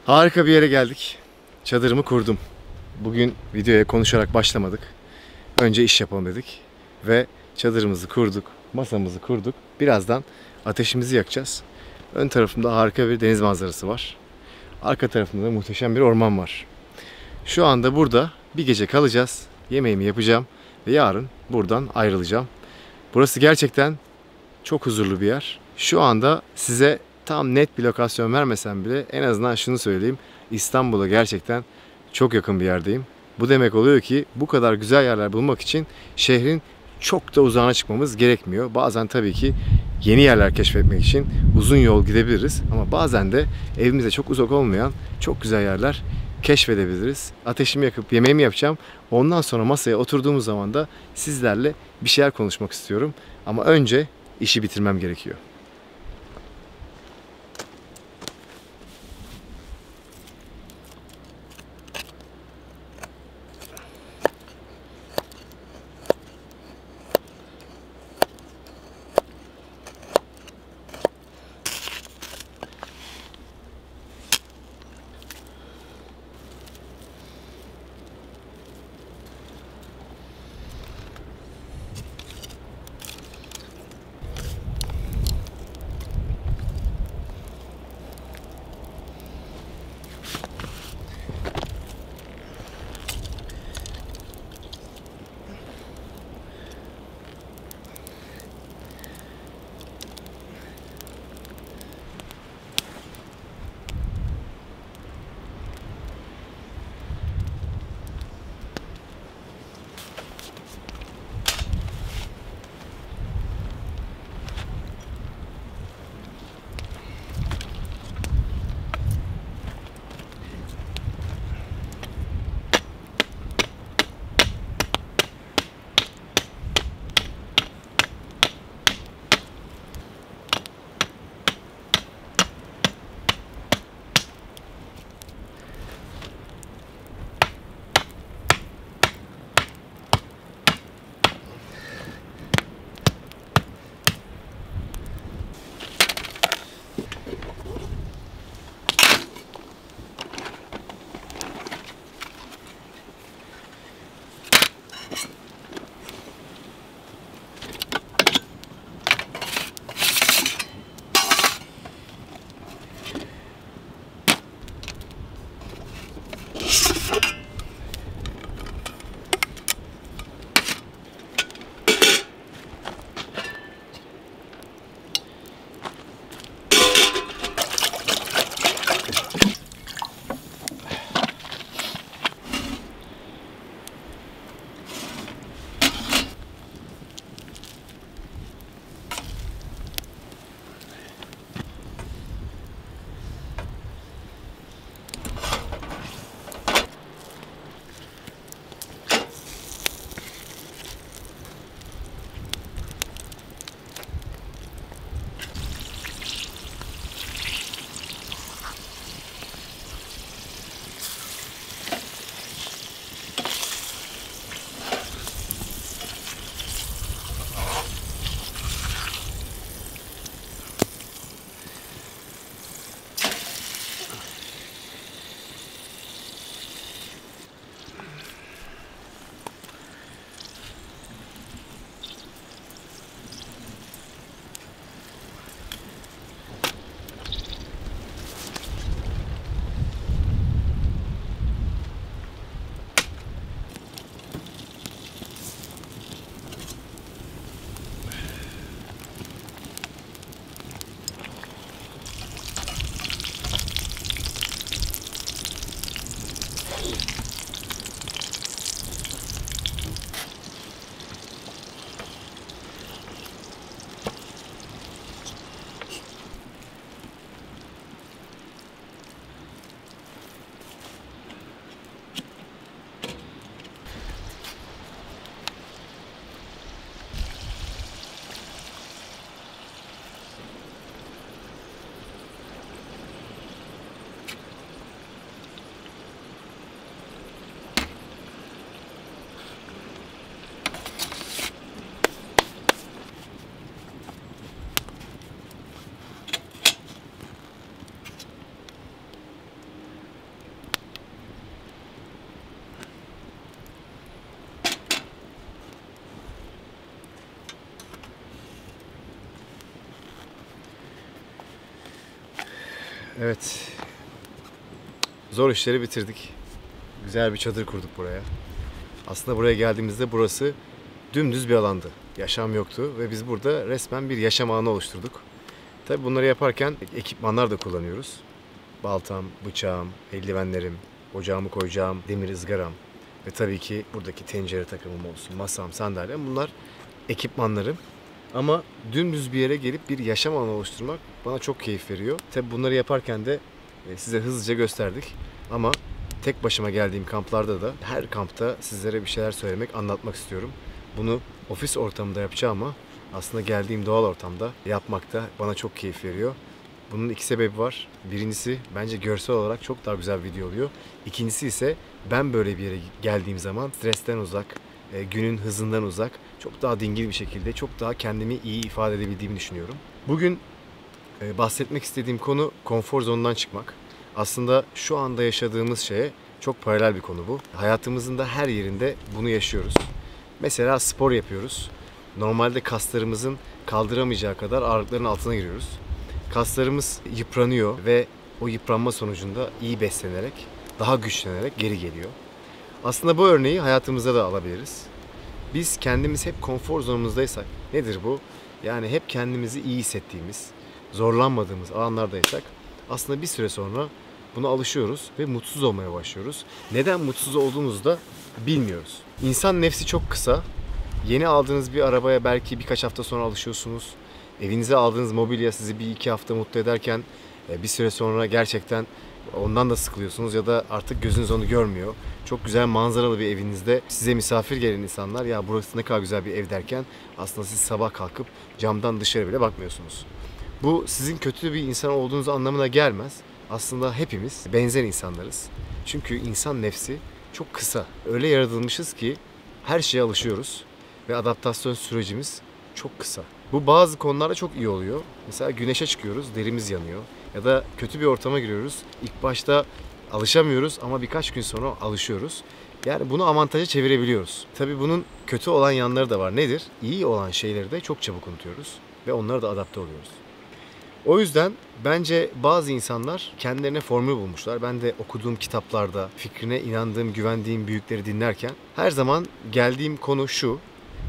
Harika bir yere geldik. Çadırımı kurdum. Bugün videoya konuşarak başlamadık. Önce iş yapalım dedik. Ve çadırımızı kurduk. Masamızı kurduk. Birazdan ateşimizi yakacağız. Ön tarafımda harika bir deniz manzarası var. Arka tarafımda da muhteşem bir orman var. Şu anda burada bir gece kalacağız. Yemeğimi yapacağım. Ve yarın buradan ayrılacağım. Burası gerçekten çok huzurlu bir yer. Şu anda size tam net bir lokasyon vermesem bile en azından şunu söyleyeyim. İstanbul'a gerçekten çok yakın bir yerdeyim. Bu demek oluyor ki bu kadar güzel yerler bulmak için şehrin çok da uzağına çıkmamız gerekmiyor. Bazen tabii ki yeni yerler keşfetmek için uzun yol gidebiliriz. Ama bazen de evimize çok uzak olmayan çok güzel yerler keşfedebiliriz. Ateşimi yakıp yemeğimi yapacağım. Ondan sonra masaya oturduğumuz zaman da sizlerle bir şeyler konuşmak istiyorum. Ama önce işi bitirmem gerekiyor. Evet. Zor işleri bitirdik. Güzel bir çadır kurduk buraya. Aslında buraya geldiğimizde burası dümdüz bir alandı. Yaşam yoktu ve biz burada resmen bir yaşam alanı oluşturduk. Tabii bunları yaparken ekipmanlar da kullanıyoruz. Baltam, bıçağım, eldivenlerim, ocağımı koyacağım, demir ızgaram ve tabii ki buradaki tencere takımım olsun, masam, sandalyem, bunlar ekipmanlarım. Ama dümdüz bir yere gelip bir yaşam alanı oluşturmak bana çok keyif veriyor. Tabii bunları yaparken de size hızlıca gösterdik. Ama tek başıma geldiğim kamplarda da her kampta sizlere bir şeyler söylemek, anlatmak istiyorum. Bunu ofis ortamında yapacağım ama aslında geldiğim doğal ortamda yapmak da bana çok keyif veriyor. Bunun iki sebebi var. Birincisi, bence görsel olarak çok daha güzel bir video oluyor. İkincisi ise ben böyle bir yere geldiğim zaman stresten uzak, günün hızından uzak, çok daha dingin bir şekilde, çok daha kendimi iyi ifade edebildiğimi düşünüyorum. Bugün bahsetmek istediğim konu konfor zonundan çıkmak. Aslında şu anda yaşadığımız şeye çok paralel bir konu bu. Hayatımızın da her yerinde bunu yaşıyoruz. Mesela spor yapıyoruz. Normalde kaslarımızın kaldıramayacağı kadar ağırlıkların altına giriyoruz. Kaslarımız yıpranıyor ve o yıpranma sonucunda iyi beslenerek, daha güçlenerek geri geliyor. Aslında bu örneği hayatımıza da alabiliriz. Biz kendimiz hep konfor zonumuzdaysak, nedir bu? Yani hep kendimizi iyi hissettiğimiz, zorlanmadığımız alanlardaysak aslında bir süre sonra buna alışıyoruz ve mutsuz olmaya başlıyoruz. Neden mutsuz olduğumuzu da bilmiyoruz. İnsan nefsi çok kısa. Yeni aldığınız bir arabaya belki birkaç hafta sonra alışıyorsunuz. Evinize aldığınız mobilya sizi bir iki hafta mutlu ederken bir süre sonra gerçekten ondan da sıkılıyorsunuz ya da artık gözünüz onu görmüyor. Çok güzel manzaralı bir evinizde size misafir gelen insanlar, ya burası ne kadar güzel bir ev derken aslında siz sabah kalkıp camdan dışarı bile bakmıyorsunuz. Bu sizin kötü bir insan olduğunuz anlamına gelmez. Aslında hepimiz benzer insanlarız. Çünkü insan nefsi çok kısa. Öyle yaratılmışız ki her şeye alışıyoruz ve adaptasyon sürecimiz çok kısa. Bu bazı konularda çok iyi oluyor. Mesela güneşe çıkıyoruz, derimiz yanıyor. Ya da kötü bir ortama giriyoruz. İlk başta alışamıyoruz ama birkaç gün sonra alışıyoruz. Yani bunu avantaja çevirebiliyoruz. Tabii bunun kötü olan yanları da var. Nedir? İyi olan şeyleri de çok çabuk unutuyoruz ve onlara da adapte oluyoruz. O yüzden bence bazı insanlar kendilerine formül bulmuşlar. Ben de okuduğum kitaplarda, fikrine inandığım, güvendiğim büyükleri dinlerken her zaman geldiğim konu şu: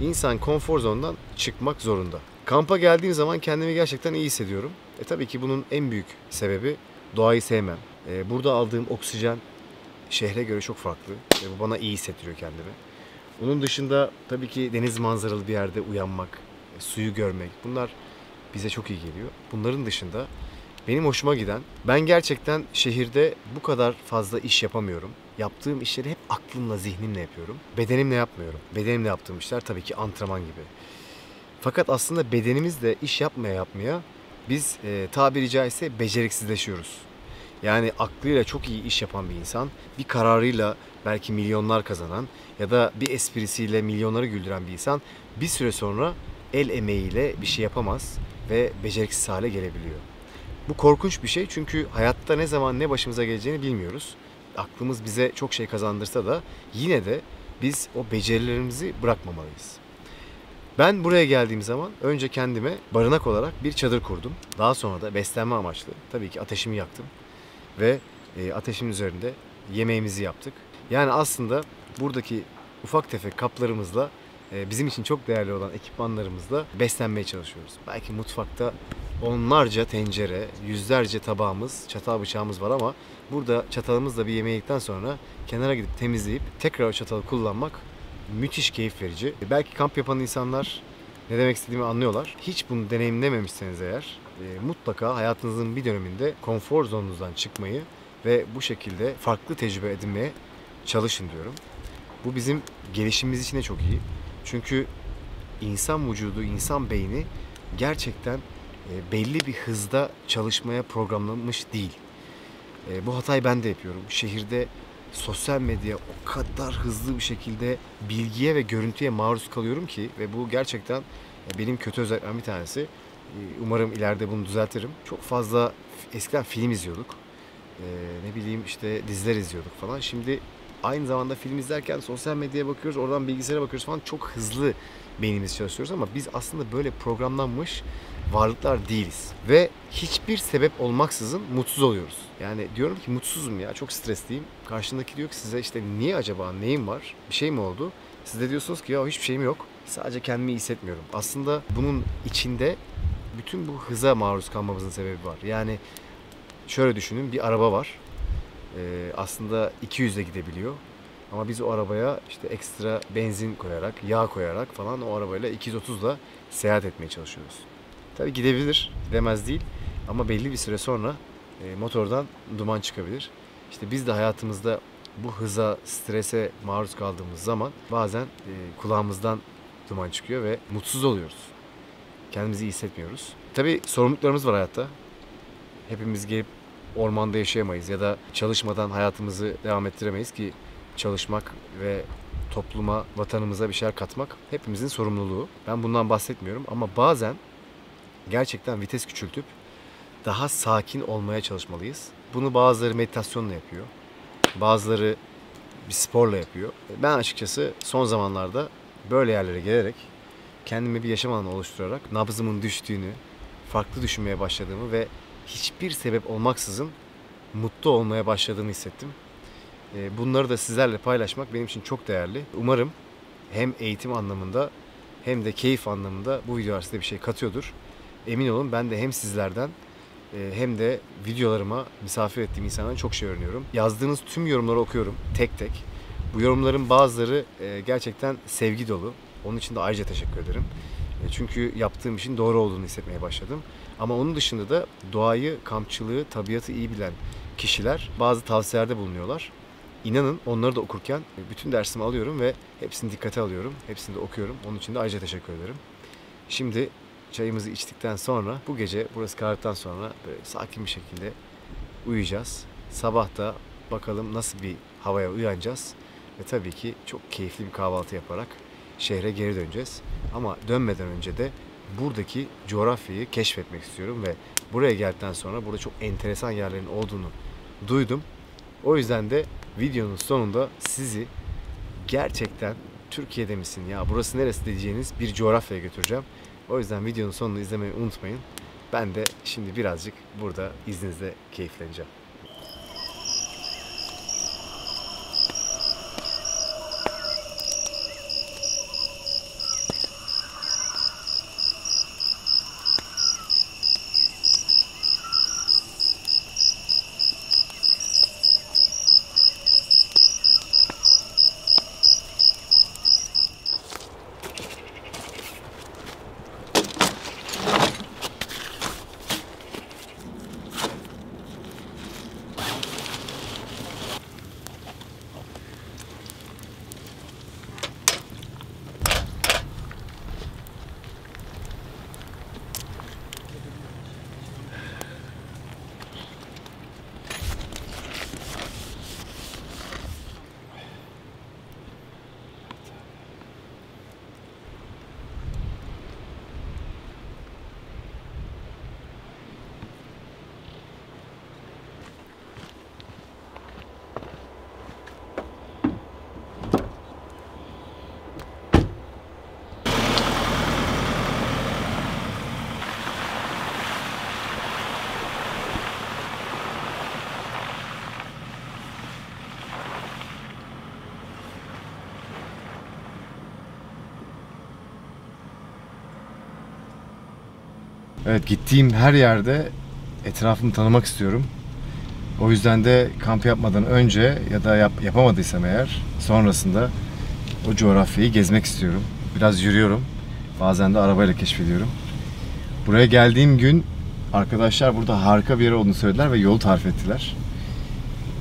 İnsan konfor zonundan çıkmak zorunda. Kampa geldiğim zaman kendimi gerçekten iyi hissediyorum. Tabii ki bunun en büyük sebebi doğayı sevmem. Burada aldığım oksijen şehre göre çok farklı ve bu bana iyi hissettiriyor kendimi. Onun dışında tabii ki deniz manzaralı bir yerde uyanmak, suyu görmek, bunlar bize çok iyi geliyor. Bunların dışında benim hoşuma giden, ben gerçekten şehirde bu kadar fazla iş yapamıyorum. Yaptığım işleri hep aklımla, zihnimle yapıyorum. Bedenimle yapmıyorum. Bedenimle yaptığım işler tabii ki antrenman gibi. Fakat aslında bedenimizle iş yapmaya biz tabiri caizse beceriksizleşiyoruz. Yani aklıyla çok iyi iş yapan bir insan, bir kararıyla belki milyonlar kazanan ya da bir esprisiyle milyonları güldüren bir insan bir süre sonra el emeğiyle bir şey yapamaz ve beceriksiz hale gelebiliyor. Bu korkunç bir şey, çünkü hayatta ne zaman ne başımıza geleceğini bilmiyoruz. Aklımız bize çok şey kazandırsa da yine de biz o becerilerimizi bırakmamalıyız. Ben buraya geldiğim zaman önce kendime barınak olarak bir çadır kurdum. Daha sonra da beslenme amaçlı tabii ki ateşimi yaktım ve ateşimin üzerinde yemeğimizi yaptık. Yani aslında buradaki ufak tefek kaplarımızla, bizim için çok değerli olan ekipmanlarımızla beslenmeye çalışıyoruz. Belki mutfakta onlarca tencere, yüzlerce tabağımız, çatal bıçağımız var ama burada çatalımızla bir yemeği yedikten sonra kenara gidip temizleyip tekrar o çatalı kullanmak müthiş keyif verici. Belki kamp yapan insanlar ne demek istediğimi anlıyorlar. Hiç bunu deneyimlememişseniz eğer mutlaka hayatınızın bir döneminde konfor zonunuzdan çıkmayı ve bu şekilde farklı tecrübe edinmeye çalışın diyorum. Bu bizim gelişimimiz için de çok iyi. Çünkü insan vücudu, insan beyni gerçekten belli bir hızda çalışmaya programlanmış değil. Bu hatayı ben de yapıyorum. Şehirde sosyal medya o kadar hızlı bir şekilde bilgiye ve görüntüye maruz kalıyorum ki ve bu gerçekten benim kötü özelliklerim bir tanesi. Umarım ileride bunu düzeltirim. Çok fazla eskiden film izliyorduk. Ne bileyim işte diziler izliyorduk falan. Şimdi aynı zamanda film izlerken sosyal medyaya bakıyoruz, oradan bilgisayara bakıyoruz falan, çok hızlı beynimiz çalışıyoruz ama biz aslında böyle programlanmış varlıklar değiliz. Ve hiçbir sebep olmaksızın mutsuz oluyoruz. Yani diyorum ki mutsuzum ya, çok stresliyim. Karşındaki diyor ki size işte niye acaba, neyin var, bir şey mi oldu? Siz de diyorsunuz ki ya hiçbir şeyim yok. Sadece kendimi iyi hissetmiyorum. Aslında bunun içinde bütün bu hıza maruz kalmamızın sebebi var. Yani şöyle düşünün, bir araba var. Aslında 200'e gidebiliyor. Ama biz o arabaya işte ekstra benzin koyarak, yağ koyarak falan o arabayla 230'la seyahat etmeye çalışıyoruz. Tabii gidebilir, gidemez değil. Ama belli bir süre sonra motordan duman çıkabilir. İşte biz de hayatımızda bu hıza, strese maruz kaldığımız zaman bazen kulağımızdan duman çıkıyor ve mutsuz oluyoruz. Kendimizi iyi hissetmiyoruz. Tabii sorumluluklarımız var hayatta. Hepimiz gelip ormanda yaşayamayız ya da çalışmadan hayatımızı devam ettiremeyiz ki çalışmak ve topluma, vatanımıza bir şeyler katmak hepimizin sorumluluğu. Ben bundan bahsetmiyorum ama bazen gerçekten vites küçültüp daha sakin olmaya çalışmalıyız. Bunu bazıları meditasyonla yapıyor. Bazıları bir sporla yapıyor. Ben açıkçası son zamanlarda böyle yerlere gelerek kendime bir yaşam alanı oluşturarak nabzımın düştüğünü, farklı düşünmeye başladığımı ve hiçbir sebep olmaksızın mutlu olmaya başladığımı hissettim. Bunları da sizlerle paylaşmak benim için çok değerli. Umarım hem eğitim anlamında hem de keyif anlamında bu videolar size bir şey katıyordur. Emin olun ben de hem sizlerden hem de videolarıma misafir ettiğim insanlardan çok şey öğreniyorum. Yazdığınız tüm yorumları okuyorum tek tek. Bu yorumların bazıları gerçekten sevgi dolu. Onun için de ayrıca teşekkür ederim. Çünkü yaptığım işin doğru olduğunu hissetmeye başladım. Ama onun dışında da doğayı, kampçılığı, tabiatı iyi bilen kişiler bazı tavsiyelerde bulunuyorlar. İnanın onları da okurken bütün dersimi alıyorum ve hepsini dikkate alıyorum. Hepsini de okuyorum. Onun için de ayrıca teşekkür ederim. Şimdi çayımızı içtikten sonra, bu gece burası karardıktan sonra böyle sakin bir şekilde uyuyacağız. Sabah da bakalım nasıl bir havaya uyanacağız. Ve tabii ki çok keyifli bir kahvaltı yaparak şehre geri döneceğiz. Ama dönmeden önce de buradaki coğrafyayı keşfetmek istiyorum ve buraya geldikten sonra burada çok enteresan yerlerin olduğunu duydum. O yüzden de videonun sonunda sizi gerçekten Türkiye'de misin ya burası neresi diyeceğiniz bir coğrafyaya götüreceğim. O yüzden videonun sonunu izlemeyi unutmayın. Ben de şimdi birazcık burada izninizle keyifleneceğim. Evet, gittiğim her yerde etrafımı tanımak istiyorum. O yüzden de kamp yapmadan önce ya da yapamadıysam eğer sonrasında o coğrafyayı gezmek istiyorum. Biraz yürüyorum. Bazen de arabayla keşfediyorum. Buraya geldiğim gün arkadaşlar burada harika bir yer olduğunu söylediler ve yolu tarif ettiler.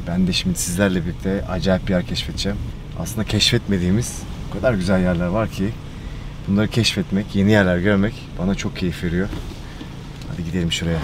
Ben de şimdi sizlerle birlikte acayip bir yer keşfedeceğim. Aslında keşfetmediğimiz o kadar güzel yerler var ki bunları keşfetmek, yeni yerler görmek bana çok keyif veriyor. Hadi gidelim şuraya.